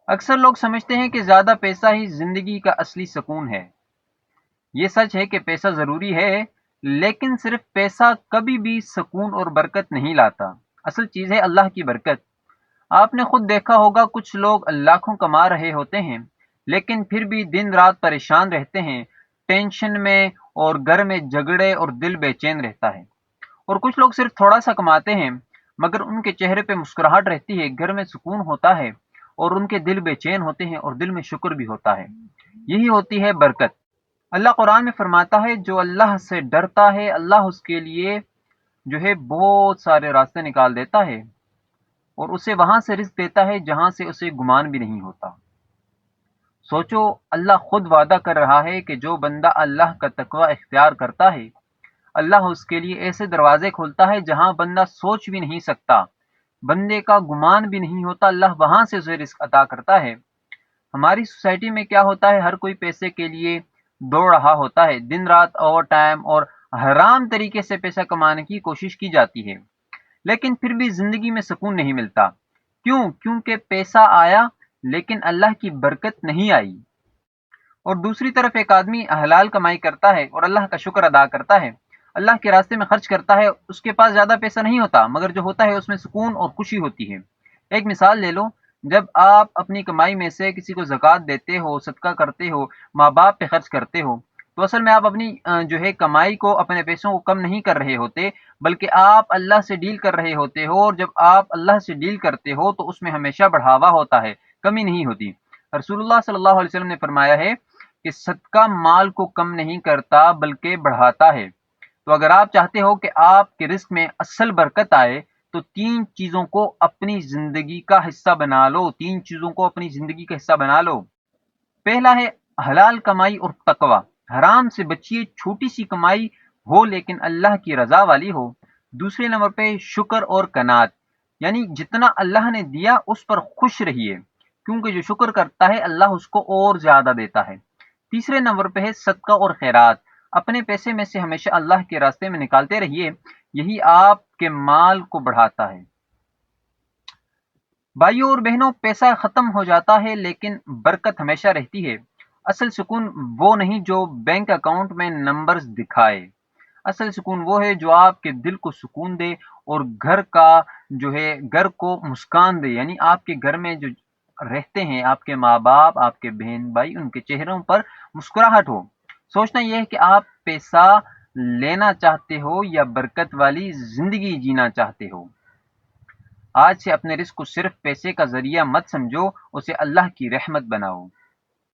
اکثر لوگ سمجھتے ہیں کہ زیادہ پیسہ ہی زندگی کا اصلی سکون ہے۔ یہ سچ ہے کہ پیسہ ضروری ہے، لیکن صرف پیسہ کبھی بھی سکون اور برکت نہیں لاتا۔ اصل چیز ہے اللہ کی برکت۔ آپ نے خود دیکھا ہوگا، کچھ لوگ لاکھوں کما رہے ہوتے ہیں لیکن پھر بھی دن رات پریشان رہتے ہیں، ٹینشن میں، اور گھر میں جھگڑے اور دل بے چین رہتا ہے۔ اور کچھ لوگ صرف تھوڑا سا کماتے ہیں مگر ان کے چہرے پہ مسکراہٹ رہتی ہے، گھر میں سکون ہوتا ہے، اور ان کے دل بے چین ہوتے ہیں اور دل میں شکر بھی ہوتا ہے۔ یہی ہوتی ہے برکت۔ اللہ قرآن میں فرماتا ہے، جو اللہ سے ڈرتا ہے اللہ اس کے لیے جو ہے بہت سارے راستے نکال دیتا ہے، اور اسے وہاں سے رزق دیتا ہے جہاں سے اسے گمان بھی نہیں ہوتا۔ سوچو، اللہ خود وعدہ کر رہا ہے کہ جو بندہ اللہ کا تقوی اختیار کرتا ہے، اللہ اس کے لیے ایسے دروازے کھولتا ہے جہاں بندہ سوچ بھی نہیں سکتا، بندے کا گمان بھی نہیں ہوتا، اللہ وہاں سے اسے رزق عطا کرتا ہے۔ ہماری سوسائٹی میں کیا ہوتا ہے، ہر کوئی پیسے کے لیے دوڑ رہا ہوتا ہے، دن رات اوور ٹائم اور حرام طریقے سے پیسہ کمانے کی کوشش کی جاتی ہے، لیکن پھر بھی زندگی میں سکون نہیں ملتا۔ کیوں؟ کیونکہ پیسہ آیا لیکن اللہ کی برکت نہیں آئی۔ اور دوسری طرف ایک آدمی حلال کمائی کرتا ہے اور اللہ کا شکر ادا کرتا ہے، اللہ کے راستے میں خرچ کرتا ہے، اس کے پاس زیادہ پیسہ نہیں ہوتا مگر جو ہوتا ہے اس میں سکون اور خوشی ہوتی ہے۔ ایک مثال لے لو، جب آپ اپنی کمائی میں سے کسی کو زکوٰۃ دیتے ہو، صدقہ کرتے ہو، ماں باپ پہ خرچ کرتے ہو، تو اصل میں آپ اپنی جو ہے کمائی کو، اپنے پیسوں کو کم نہیں کر رہے ہوتے، بلکہ آپ اللہ سے ڈیل کر رہے ہوتے ہو، اور جب آپ اللہ سے ڈیل کرتے ہو تو اس میں ہمیشہ بڑھاوا ہوتا ہے، کمی نہیں ہوتی۔ رسول اللہ صلی اللہ علیہ وسلم نے فرمایا ہے کہ صدقہ مال کو کم نہیں کرتا بلکہ بڑھاتا ہے۔ تو اگر آپ چاہتے ہو کہ آپ کے رزق میں اصل برکت آئے تو تین چیزوں کو اپنی زندگی کا حصہ بنا لو، تین چیزوں کو اپنی زندگی کا حصہ بنا لو۔ پہلا ہے حلال کمائی اور تقوی، حرام سے بچیے، چھوٹی سی کمائی ہو لیکن اللہ کی رضا والی ہو۔ دوسرے نمبر پہ شکر اور قناعت، یعنی جتنا اللہ نے دیا اس پر خوش رہیے، کیونکہ جو شکر کرتا ہے اللہ اس کو اور زیادہ دیتا ہے۔ تیسرے نمبر پہ ہے صدقہ اور خیرات، اپنے پیسے میں سے ہمیشہ اللہ کے راستے میں نکالتے رہیے، یہی آپ کے مال کو بڑھاتا ہے۔ بھائیوں اور بہنوں، پیسہ ختم ہو جاتا ہے لیکن برکت ہمیشہ رہتی ہے۔ اصل سکون وہ نہیں جو بینک اکاؤنٹ میں نمبرز دکھائے، اصل سکون وہ ہے جو آپ کے دل کو سکون دے، اور گھر کو مسکان دے، یعنی آپ کے گھر میں جو رہتے ہیں آپ کے ماں باپ، آپ کے بہن بھائی، ان کے چہروں پر مسکراہٹ ہو۔ سوچنا یہ ہے کہ آپ پیسہ لینا چاہتے ہو یا برکت والی زندگی جینا چاہتے ہو۔ آج سے اپنے رزق کو صرف پیسے کا ذریعہ مت سمجھو، اسے اللہ کی رحمت بناؤ۔